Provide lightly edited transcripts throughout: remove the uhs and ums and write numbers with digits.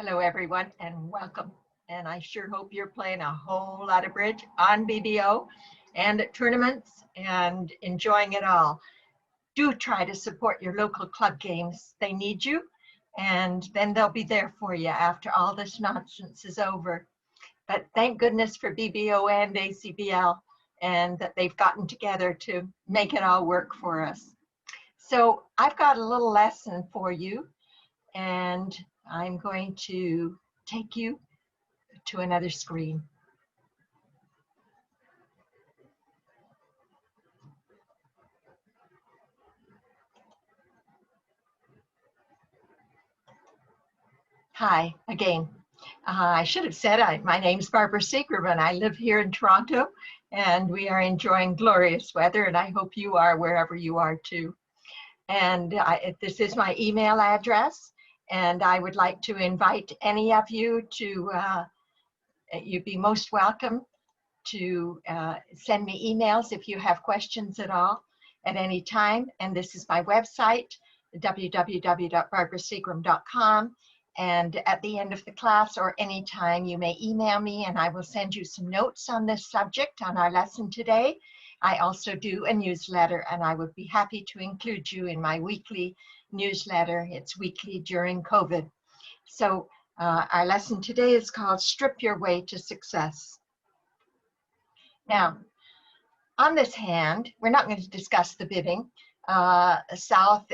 Hello, everyone, and welcome. And I sure hope you're playing a whole lot of bridge on BBO and at tournaments and enjoying it all. Do try to support your local club games. They need you, and then they'll be there for you after all this nonsense is over. But thank goodness for BBO and ACBL and that they've gotten together to make it all work for us. So I've got a little lesson for you, and I'm going to take you to another screen. Hi again. I should have said my name's Barbara Seagram and I live here in Toronto, and we are enjoying glorious weather, and I hope you are wherever you are too. And this is my email address, and I would like to invite any of you to, you'd be most welcome to send me emails if you have questions at all at any time. And this is my website, www.barbaraseagram.com. And at the end of the class or anytime, you may email me and I will send you some notes on this subject on our lesson today. I also do a newsletter, and I would be happy to include you in my weekly newsletter. It's weekly during COVID. So our lesson today is called Strip Your Way to Success. Now, on this hand, we're not going to discuss the bidding. South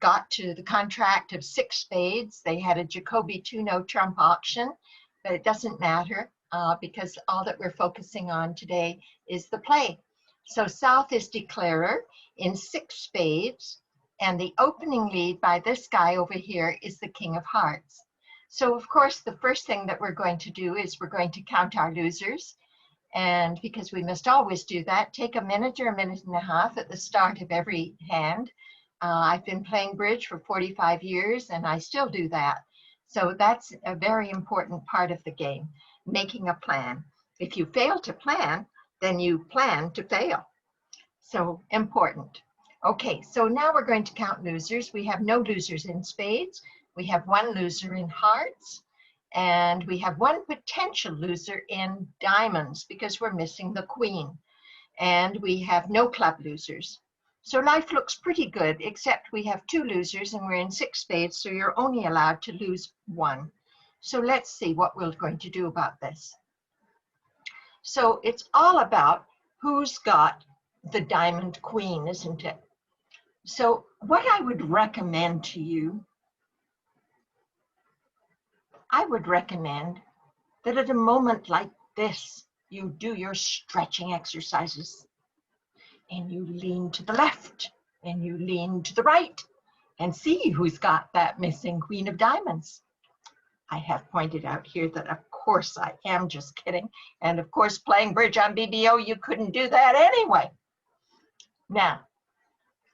got to the contract of 6 spades. They had a Jacoby 2-no trump auction, but it doesn't matter because all that we're focusing on today is the play. So South is declarer in 6 spades, and the opening lead by this guy over here is the King of Hearts. So of course, the first thing that we're going to do is we're going to count our losers. And because we must always do that, take a minute or a minute and a half at the start of every hand. I've been playing bridge for 45 years and I still do that. So that's a very important part of the game, making a plan. If you fail to plan, then you plan to fail. So important. Okay, so now we're going to count losers. We have no losers in spades. We have 1 loser in hearts. And we have 1 potential loser in diamonds because we're missing the queen. And we have no club losers. So life looks pretty good, except we have 2 losers and we're in 6 spades, so you're only allowed to lose 1. So let's see what we're going to do about this. So it's all about who's got the diamond queen, isn't it? So what I would recommend to you, I would recommend that at a moment like this, you do your stretching exercises and you lean to the left and you lean to the right and see who's got that missing queen of diamonds. I have pointed out here that of course I am just kidding. And of course, playing bridge on BBO, you couldn't do that anyway. Now,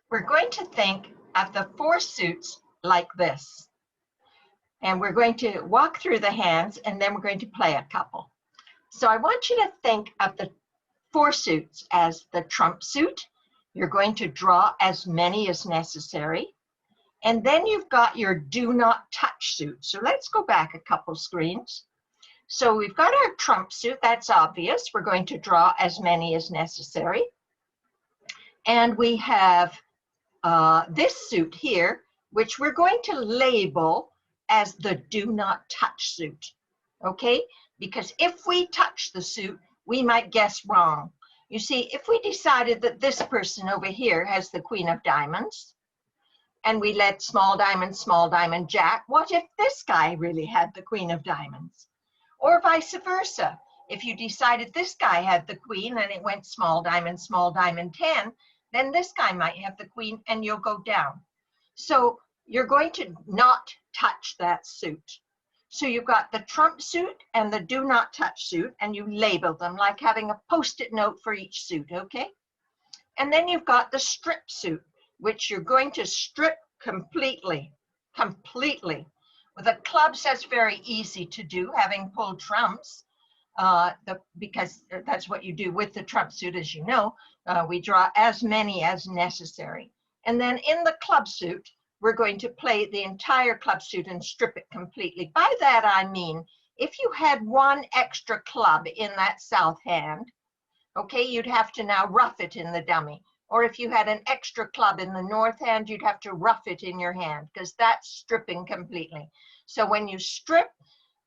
we're going to think of the 4 suits like this. And we're going to walk through the hands and then we're going to play a couple. So I want you to think of the 4 suits as the trump suit. You're going to draw as many as necessary. And then you've got your do not touch suit. So let's go back a couple screens. So we've got our trump suit, that's obvious. We're going to draw as many as necessary. And we have this suit here, which we're going to label as the do not touch suit, okay? Because if we touch the suit, we might guess wrong. You see, if we decided that this person over here has the queen of diamonds, and we let small diamond, jack, what if this guy really had the queen of diamonds? Or vice versa. If you decided this guy had the queen and it went small diamond, 10, then this guy might have the queen and you'll go down. So you're going to not touch that suit. So you've got the trump suit and the do not touch suit, and you label them like having a post-it note for each suit, okay? And then you've got the strip suit, which you're going to strip completely. With the clubs, that's very easy to do, having pulled trumps, because that's what you do with the trump suit, as you know. We draw as many as necessary. And then in the club suit, we're going to play the entire club suit and strip it completely. By that I mean, if you had one extra club in that south hand, okay, you'd have to now rough it in the dummy. Or if you had an extra club in the north hand, you'd have to rough it in your hand, because that's stripping completely. So when you strip,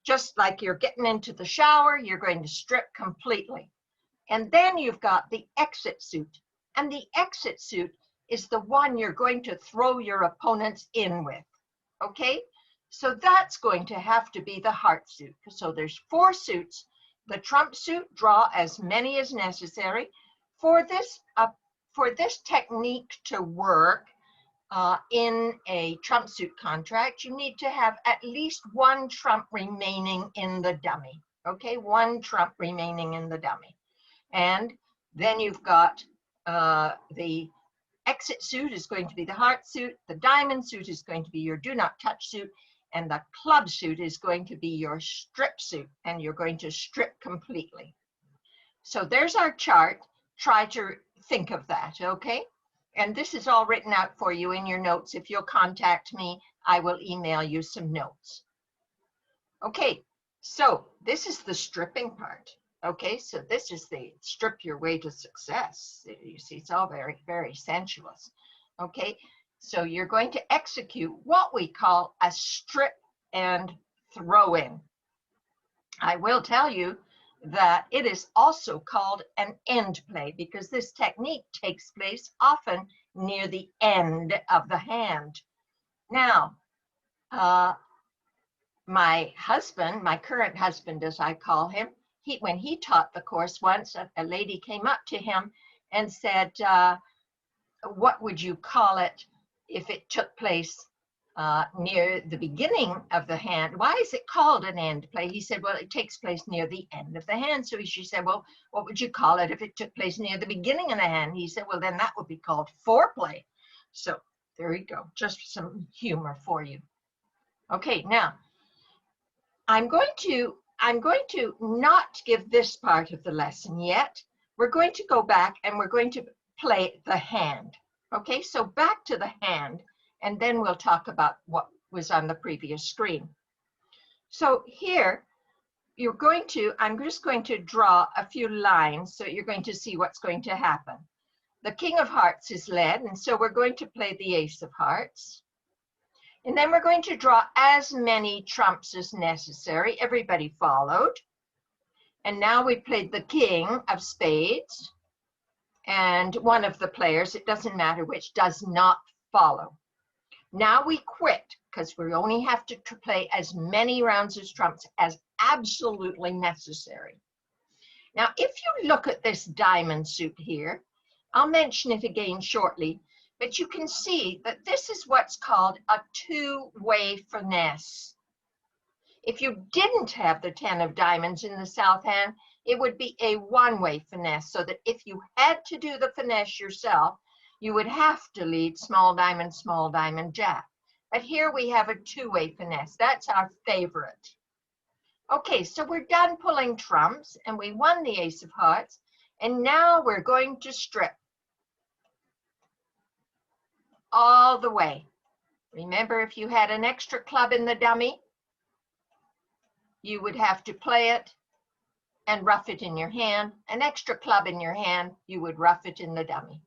just like you're getting into the shower, you're going to strip completely. And then you've got the exit suit. And the exit suit is the one you're going to throw your opponents in with, okay? So that's going to have to be the heart suit. So there's 4 suits. The trump suit, draw as many as necessary. For this technique to work in a trump suit contract, you need to have at least 1 trump remaining in the dummy, okay? 1 trump remaining in the dummy. And then you've got the exit suit is going to be the heart suit, the diamond suit is going to be your do not touch suit, and the club suit is going to be your strip suit, and you're going to strip completely. So there's our chart. Try to think of that, okay? And this is all written out for you in your notes. If you'll contact me, I will email you some notes. Okay, so this is the stripping part. Okay, so this is the strip your way to success. You see, it's all very, very sensuous. Okay, so you're going to execute what we call a strip and throw in. I will tell you that it is also called an end play, because this technique takes place often near the end of the hand. Now, my husband, my current husband as I call him, when he taught the course once, a lady came up to him and said, what would you call it if it took place near the beginning of the hand? Why is it called an end play? He said, well, it takes place near the end of the hand. So she said, well, what would you call it if it took place near the beginning of the hand? He said, well, then that would be called foreplay. So there you go, just some humor for you. Okay, now I'm going to not give this part of the lesson yet. We're going to go back and we're going to play the hand. Okay, so back to the hand, and then we'll talk about what was on the previous screen. So here, I'm just going to draw a few lines so you're going to see what's going to happen. The King of Hearts is led, and so we're going to play the Ace of Hearts. And then we're going to draw as many trumps as necessary. Everybody followed. And now we played the King of Spades. And one of the players, it doesn't matter which, does not follow. Now we quit, because we only have to play as many rounds as trumps as absolutely necessary. Now, if you look at this diamond suit here, I'll mention it again shortly, but you can see that this is what's called a two-way finesse. If you didn't have the 10 of diamonds in the south hand, it would be a one-way finesse, so that if you had to do the finesse yourself, you would have to lead small diamond, jack. But here we have a two-way finesse. That's our favorite. Okay, so we're done pulling trumps, and we won the Ace of Hearts, and now we're going to strip all the way. Remember, if you had an extra club in the dummy, you would have to play it and rough it in your hand. An extra club in your hand, you would rough it in the dummy.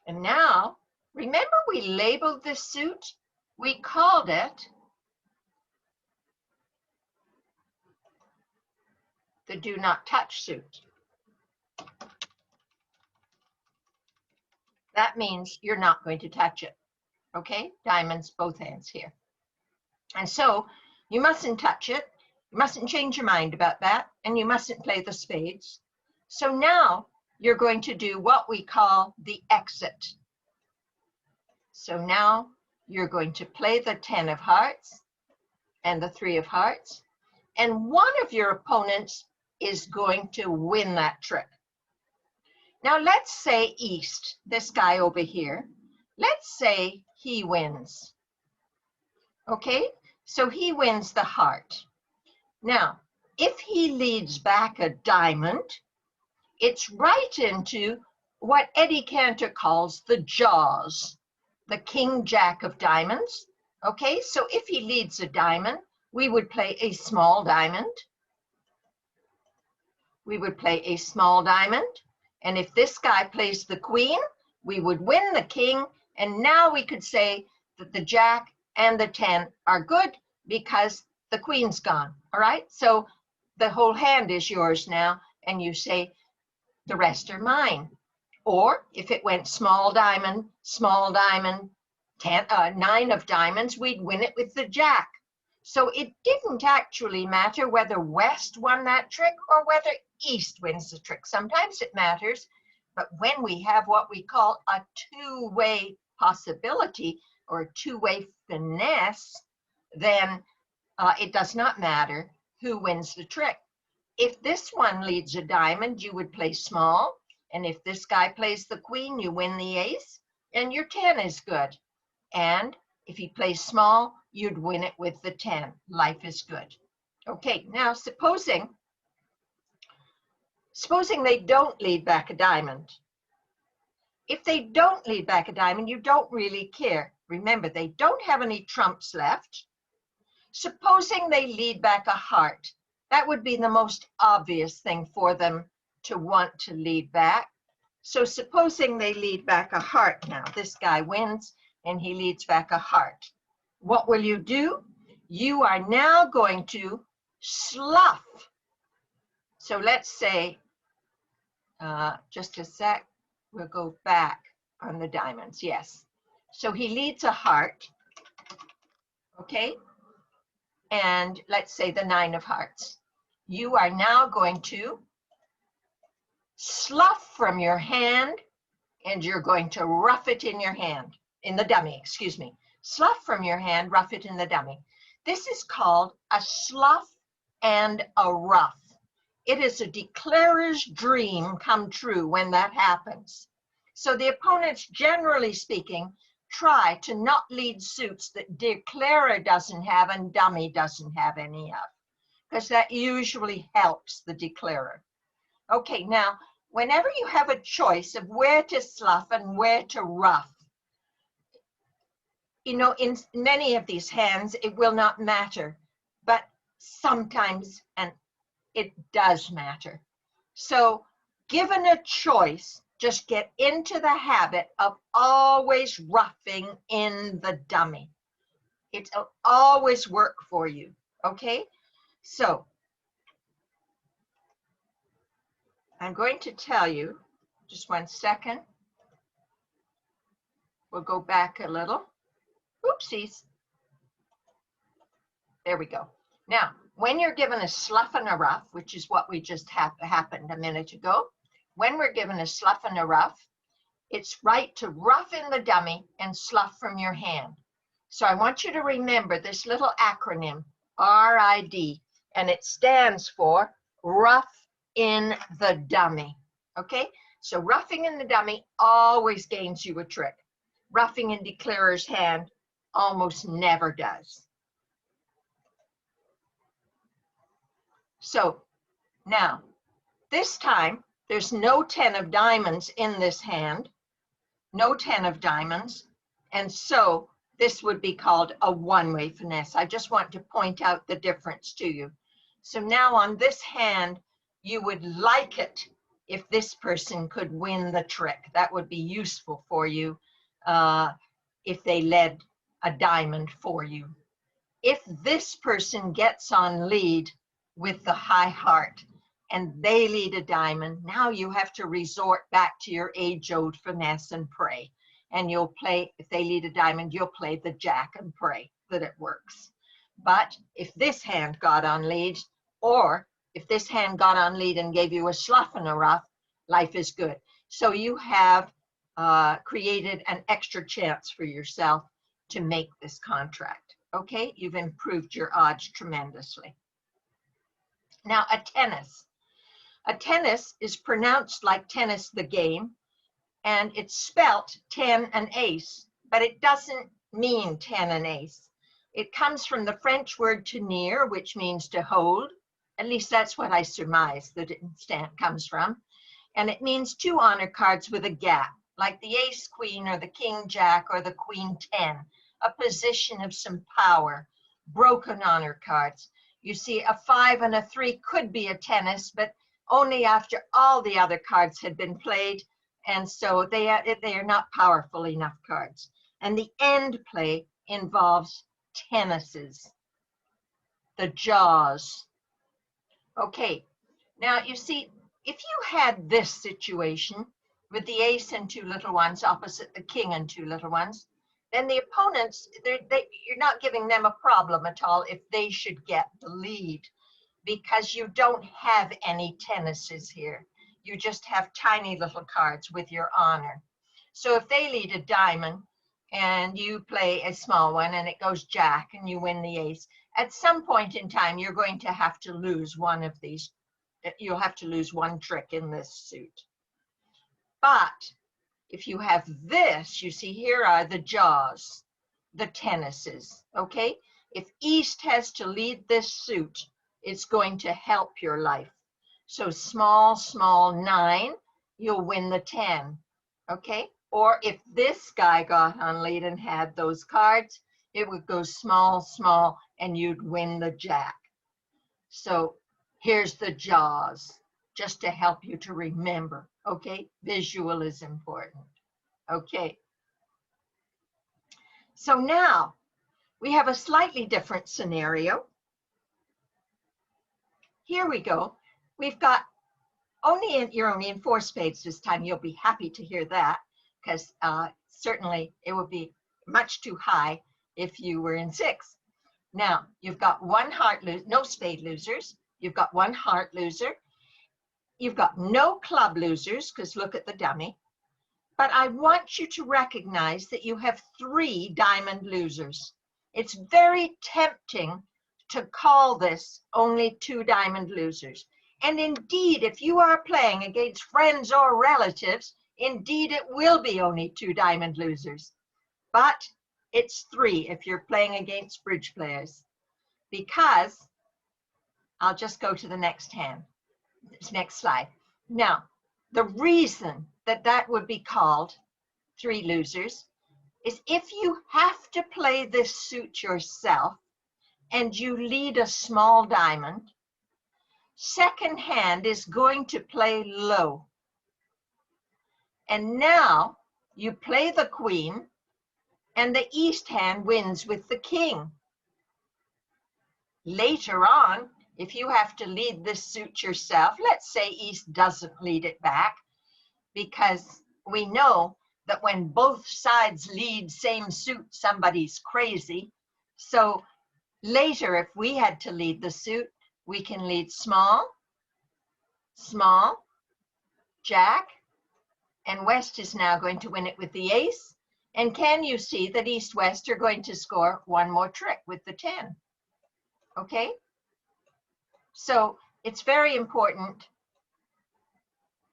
And now, remember we labeled this suit? We called it the Do Not Touch suit. That means you're not going to touch it, okay? Diamonds, both hands here. And so you mustn't touch it. You mustn't change your mind about that, and you mustn't play the spades. So now you're going to do what we call the exit. So now you're going to play the 10 of hearts and the 3 of hearts, and one of your opponents is going to win that trick. Now let's say East, this guy over here, let's say he wins. Okay, so he wins the heart. Now, if he leads back a diamond, it's right into what Eddie Cantor calls the jaws. the king jack of diamonds. Okay, so if he leads a diamond, we would play a small diamond. We would play a small diamond. And if this guy plays the queen, we would win the king. And now we could say that the jack and the 10 are good because the queen's gone. All right, so the whole hand is yours now, and you say the rest are mine. Or if it went small diamond, 10, 9 of diamonds, we'd win it with the jack. So it didn't actually matter whether West won that trick or whether East wins the trick. Sometimes it matters, but when we have what we call a two-way possibility or a two-way finesse, then it does not matter who wins the trick. If this one leads a diamond, you would play small. And if this guy plays the queen, you win the ace, and your 10 is good. And if he plays small, you'd win it with the 10. Life is good. Okay, now supposing they don't lead back a diamond. If they don't lead back a diamond, you don't really care. Remember, they don't have any trumps left. Supposing they lead back a heart. That would be the most obvious thing for them to want to lead back. So supposing they lead back a heart now. This guy wins and he leads back a heart. What will you do? You are now going to slough. So let's say, just a sec, we'll go back on the diamonds, yes. So he leads a heart, okay? And let's say the 9 of hearts. You are now going to slough from your hand, and you're going to rough it in your hand, in the dummy, excuse me. Slough from your hand, rough it in the dummy. This is called a slough and a rough. It is a declarer's dream come true when that happens. So the opponents, generally speaking, try to not lead suits that declarer doesn't have and dummy doesn't have any of, because that usually helps the declarer. Okay, now, whenever you have a choice of where to slough and where to rough, you know, in many of these hands, it will not matter, but sometimes, and it does matter. So given a choice, just get into the habit of always roughing in the dummy. It'll always work for you, okay? So I'm going to tell you, just 1 second. We'll go back a little. Oopsies. There we go. Now, when you're given a slough and a rough, which is what we just happened a minute ago, when we're given a slough and a rough, it's right to rough in the dummy and slough from your hand. So I want you to remember this little acronym, RID, and it stands for rough in the dummy, okay? So roughing in the dummy always gains you a trick. Roughing in declarer's hand almost never does. So now, this time, there's no 10 of diamonds in this hand, no 10 of diamonds, and so this would be called a one-way finesse. I just want to point out the difference to you. So now on this hand, you would like it if this person could win the trick. That would be useful for you if they led a diamond for you. If this person gets on lead with the high heart and they lead a diamond, now you have to resort back to your age-old finesse and pray. And you'll play, if they lead a diamond, you'll play the jack and pray that it works. But if this hand got on lead, or if this hand got on lead and gave you a slough and a rough, life is good. So you have created an extra chance for yourself to make this contract. Okay, you've improved your odds tremendously. Now, a tennis. A tennis is pronounced like tennis the game, and it's spelt 10 and ace, but it doesn't mean 10 and ace. It comes from the French word tenir, which means to hold. At least that's what I surmise that it comes from. And it means 2 honor cards with a gap. like the ace queen or the king jack or the queen 10, a position of some power, broken honor cards. You see, a 5 and a 3 could be a tennis, but only after all the other cards had been played, and so they are not powerful enough cards. And the end play involves tennises, the jaws. Okay, now you see, if you had this situation with the ace and 2 little ones opposite the king and 2 little ones, then the opponents, you're not giving them a problem at all if they should get the lead, because you don't have any tennises here. You just have tiny little cards with your honor. So if they lead a diamond and you play a small one and it goes jack and you win the ace, at some point in time, you're going to have to lose one of these. You'll have to lose one trick in this suit. But if you have this, you see here are the jaws, the tennises, okay? If East has to lead this suit, it's going to help your life. So small, small 9, you'll win the 10, okay? Or if this guy got on lead and had those cards, it would go small, small, and you'd win the jack. So here's the jaws, just to help you to remember, okay? Visual is important, okay? So now we have a slightly different scenario. Here we go. We've got you're only in 4 spades this time. You'll be happy to hear that, because certainly it would be much too high if you were in 6. Now, you've got 1 heart loser, no spade losers. You've got 1 heart loser. You've got no club losers, because look at the dummy. But I want you to recognize that you have 3 diamond losers. It's very tempting to call this only 2 diamond losers. And indeed, if you are playing against friends or relatives, indeed it will be only 2 diamond losers. But it's 3 if you're playing against bridge players. Because, I'll just go to the next hand, this next slide. Now, the reason that that would be called 3 losers is if you have to play this suit yourself and you lead a small diamond, second hand is going to play low. And now you play the queen and the east hand wins with the king. Later on, if you have to lead this suit yourself, let's say East doesn't lead it back, because we know that when both sides lead same suit, somebody's crazy. So later, if we had to lead the suit, we can lead small, small, jack, and West is now going to win it with the ace. And can you see that East-West are going to score 1 more trick with the 10? Okay? So it's very important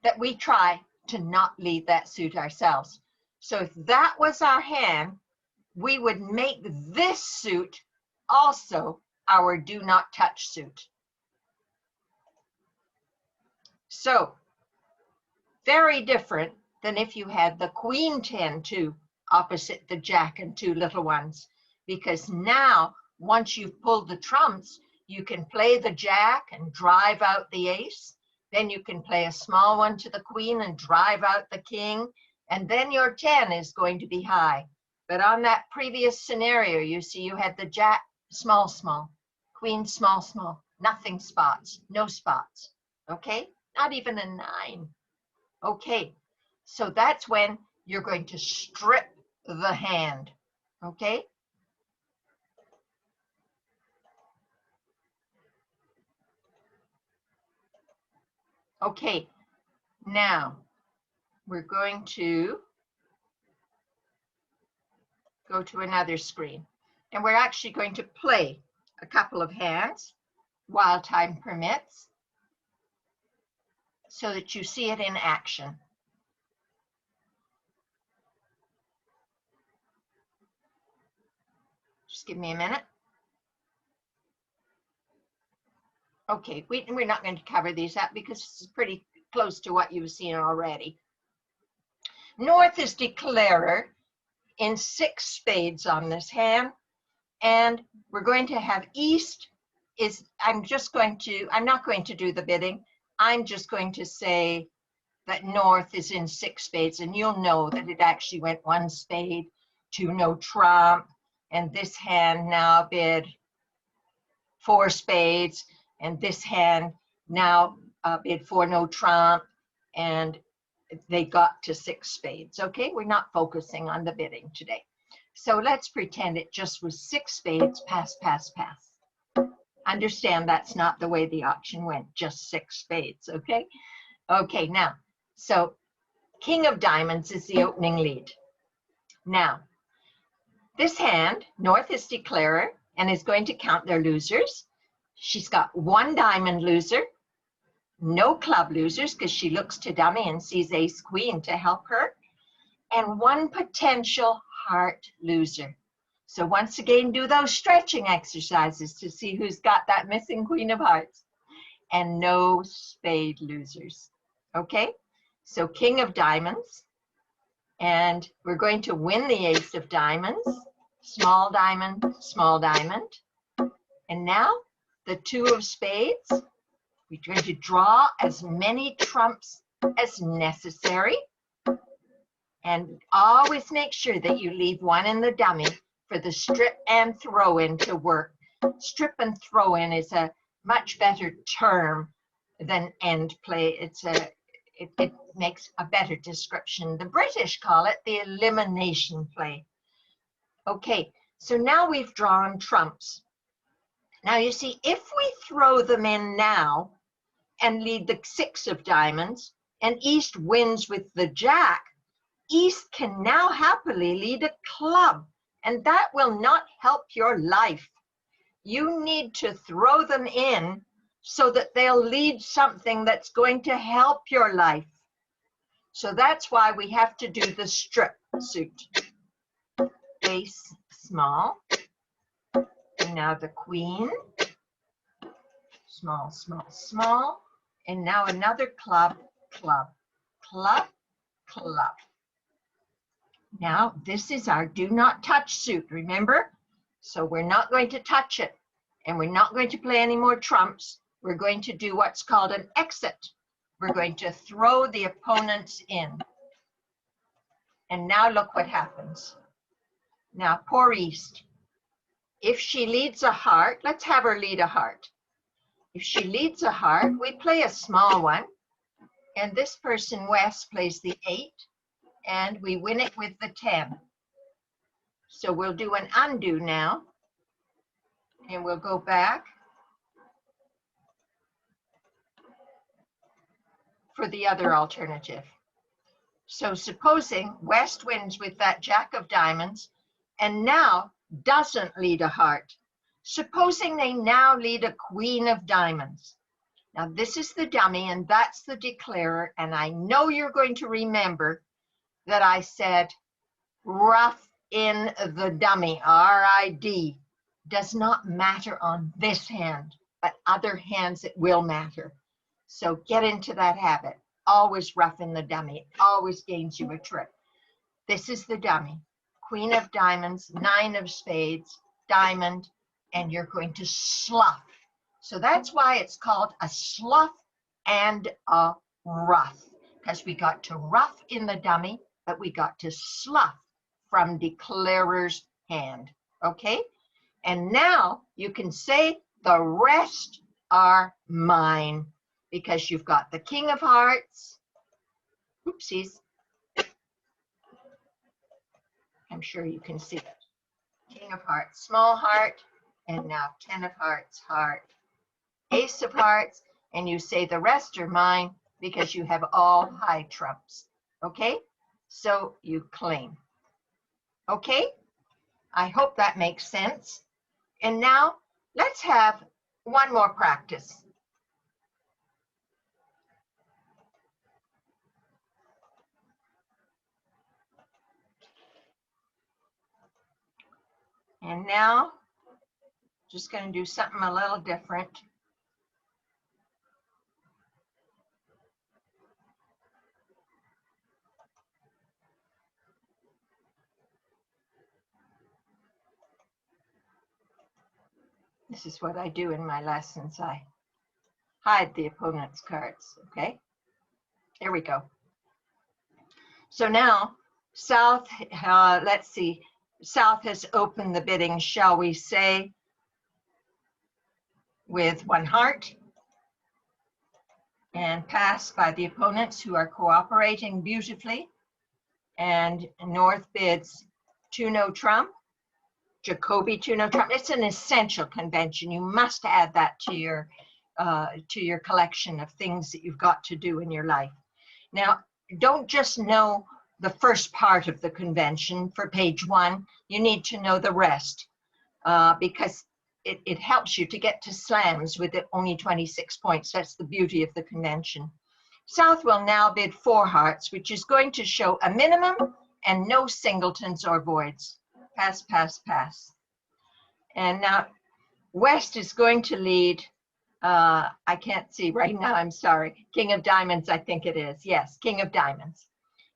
that we try to not lead that suit ourselves. So if that was our hand, we would make this suit also our do not touch suit. So very different than if you had the queen 10-2 opposite the jack and 2 little ones, because now once you've pulled the trumps, you can play the jack and drive out the ace. Then you can play a small one to the queen and drive out the king. And then your 10 is going to be high. But on that previous scenario, you see you had the jack, small, small, queen, small, small, nothing spots, no spots. Okay? Not even a 9. Okay. So that's when you're going to strip the hand. Okay? Okay, now we're going to go to another screen, and we're actually going to play a couple of hands while time permits so that you see it in action. Just give me a minute. Okay, we're not going to cover these up because it's pretty close to what you've seen already. North is declarer in 6 spades on this hand, and we're going to have east is, I'm not going to do the bidding. I'm just going to say that north is in 6 spades, and you'll know that it actually went 1 spade to no trump, and this hand now bid 4 spades, and this hand now bid 4 no trump, and they got to 6 spades. Okay, we're not focusing on the bidding today. So let's pretend it just was 6 spades, pass, pass, pass. Understand that's not the way the auction went, just 6 spades, okay? Okay, now, so king of diamonds is the opening lead. Now, this hand, North is declarer and is going to count their losers. She's got 1 diamond loser, no club losers because she looks to dummy and sees ace queen to help her, and 1 potential heart loser. So once again, do those stretching exercises to see who's got that missing queen of hearts, and no spade losers. Okay, so king of diamonds, and we're going to win the ace of diamonds, small diamond, small diamond, and now the 2 of spades. We're going to draw as many trumps as necessary, and always make sure that you leave 1 in the dummy for the strip and throw in to work. Strip and throw in is a much better term than end play. It makes a better description. The British call it the elimination play. Okay, so now we've drawn trumps. Now you see, if we throw them in now and lead the 6 of diamonds, and East wins with the jack, East can now happily lead a club, and that will not help your life. You need to throw them in so that they'll lead something that's going to help your life. So that's why we have to do the strip suit. Ace small, and now the queen, small, small, small, and now another club, club, club, club. Now this is our do not touch suit, remember? So we're not going to touch it, and we're not going to play any more trumps. We're going to do what's called an exit. We're going to throw the opponents in. And now look what happens. Now poor East. If she leads a heart, let's have her lead a heart. If she leads a heart, we play a small one, and this person, West, plays the 8, and we win it with the 10. So we'll do an undo now, and we'll go back for the other alternative. So supposing West wins with that jack of diamonds and now doesn't lead a heart. Supposing they now lead a queen of diamonds. Now this is the dummy and that's the declarer, and I know you're going to remember that I said rough in the dummy, R-I-D, does not matter on this hand, but other hands it will matter. So get into that habit. Always rough in the dummy. It always gains you a trip. This is the dummy. Queen of diamonds, 9 of spades, diamond, and you're going to slough. So that's why it's called a slough and a rough, because we got to rough in the dummy, but we got to slough from declarer's hand. Okay? And now you can say the rest are mine, because you've got the king of hearts. Oopsies. I'm sure you can see it. King of hearts, small heart, and now 10 of hearts, heart. Ace of hearts, and you say the rest are mine because you have all high trumps. Okay? So you claim. Okay? I hope that makes sense. And now let's have one more practice. And now, just going to do something a little different. This is what I do in my lessons. I hide the opponent's cards, okay? Here we go. So now, South, let's see, South has opened the bidding, shall we say, with 1 heart, and passed by the opponents who are cooperating beautifully. And North bids 2 no trump, Jacoby 2 no trump. It's an essential convention. You must add that to your collection of things that you've got to do in your life. Now, don't just know the first part of the convention for page 1. You need to know the rest because it helps you to get to slams with only 26 points. That's the beauty of the convention. South will now bid 4 hearts, which is going to show a minimum and no singletons or voids. Pass, pass, pass. And now West is going to lead, I can't see right now, I'm sorry, King of Diamonds, I think it is. Yes, King of Diamonds.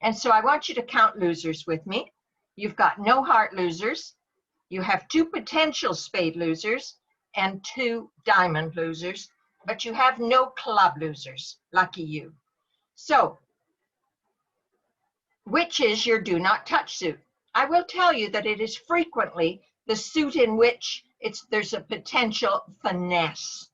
And so I want you to count losers with me. You've got no heart losers. You have 2 potential spade losers and 2 diamond losers, but you have no club losers. Lucky you. So, which is your do not touch suit? I will tell you that it is frequently the suit in which there's a potential finesse.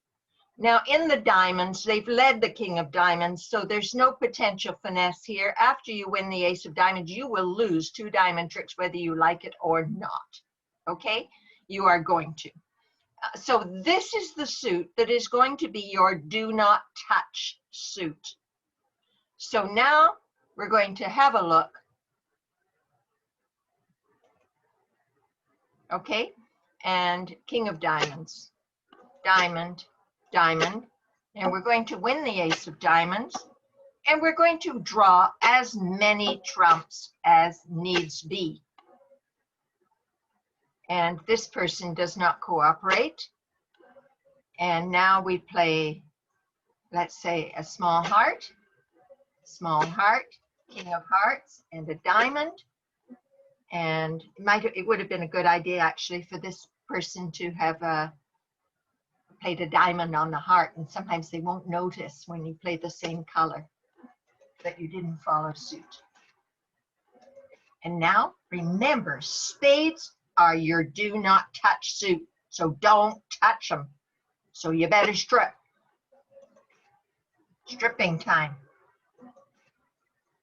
Now, in the diamonds, they've led the King of Diamonds, so there's no potential finesse here. After you win the Ace of Diamonds, you will lose 2 diamond tricks, whether you like it or not. Okay? You are going to. So this is the suit that is going to be your do not touch suit. So now we're going to have a look. Okay? And King of Diamonds, diamond, diamond, and we're going to win the Ace of Diamonds, and we're going to draw as many trumps as needs be. And this person does not cooperate. And now we play, let's say, a small heart, King of Hearts, and a diamond. And it would have been a good idea, actually, for this person to have played a diamond on the heart, and sometimes they won't notice when you play the same color that you didn't follow suit. And now, remember, spades are your do not touch suit, so don't touch them. So you better strip. Stripping time.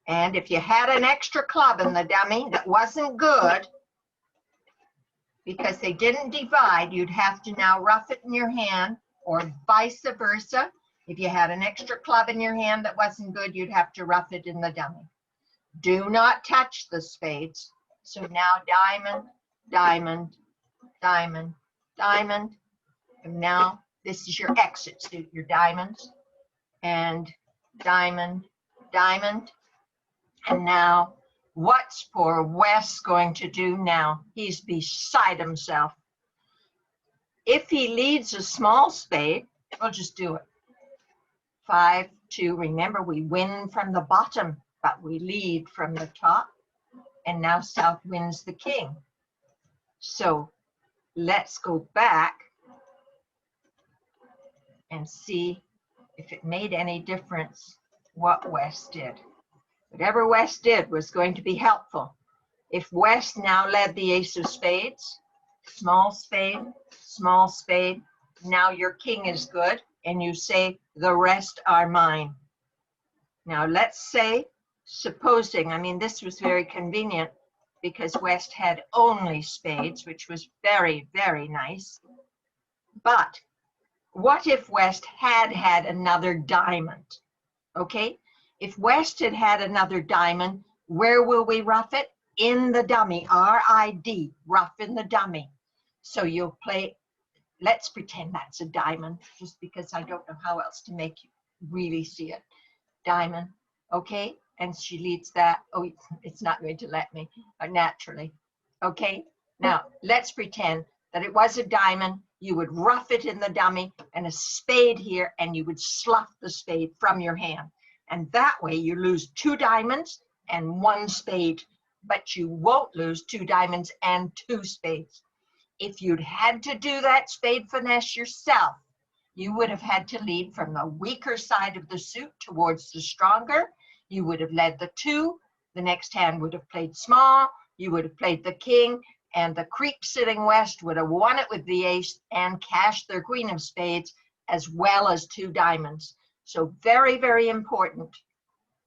And if you had an extra club in the dummy that wasn't good, because they didn't divide, you'd have to now rough it in your hand, or vice versa. If you had an extra club in your hand that wasn't good, you'd have to rough it in the dummy. Do not touch the spades. So now diamond, diamond, diamond, diamond. And now this is your exit suit, your diamonds, and diamond, diamond. And now, what's poor Wes going to do now? He's beside himself. If he leads a small spade, we'll just do it. 5, 2, remember we win from the bottom, but we lead from the top. And now South wins the king. So let's go back and see if it made any difference what West did. Whatever West did was going to be helpful. If West now led the Ace of Spades, small spade, now your king is good, and you say, the rest are mine. Now let's say, supposing, I mean, this was very convenient because West had only spades, which was very, very nice. But what if West had had another diamond? Okay? If West had had another diamond, where will we rough it? In the dummy, R-I-D, rough in the dummy. So you'll play, let's pretend that's a diamond, just because I don't know how else to make you really see it. Diamond, okay? And she leads that. Oh, it's not going to let me, naturally. Okay? Now, let's pretend that it was a diamond. You would rough it in the dummy, and a spade here, and you would slough the spade from your hand. And that way you lose 2 diamonds and 1 spade, but you won't lose 2 diamonds and 2 spades. If you'd had to do that spade finesse yourself, you would have had to lead from the weaker side of the suit towards the stronger. You would have led the 2. The next hand would have played small. You would have played the king, and the creep sitting west would have won it with the ace and cashed their queen of spades as well as 2 diamonds. So very, very important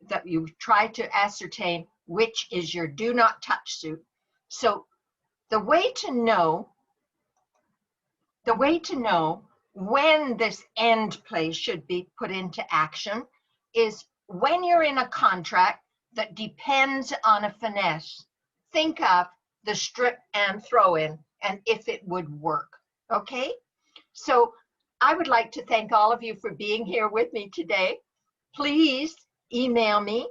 that you try to ascertain which is your do not touch suit. So the way to know when this end play should be put into action is when you're in a contract that depends on a finesse. Think of the strip and throw in and if it would work. Okay? So I would like to thank all of you for being here with me today. Please email me.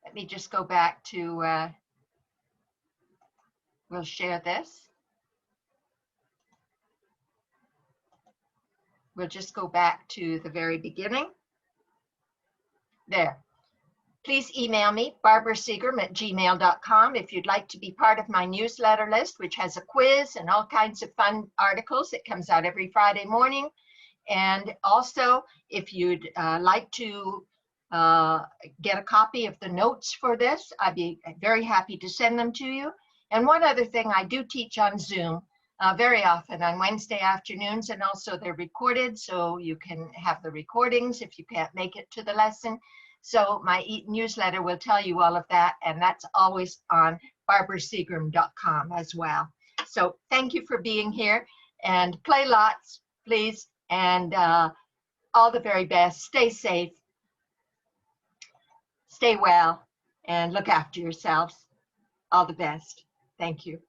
Let me just go back to, we'll share this. We'll just go back to the very beginning. There. Please email me, barbaraseagram@gmail.com, if you'd like to be part of my newsletter list, which has a quiz and all kinds of fun articles. It comes out every Friday morning. And also, if you'd like to get a copy of the notes for this, I'd be very happy to send them to you. And one other thing, I do teach on Zoom very often on Wednesday afternoons, and also they're recorded, so you can have the recordings if you can't make it to the lesson. So my newsletter will tell you all of that, and that's always on barbaraseagram.com as well. So thank you for being here, and play lots, please, and all the very best. Stay safe, stay well, and look after yourselves. All the best. Thank you.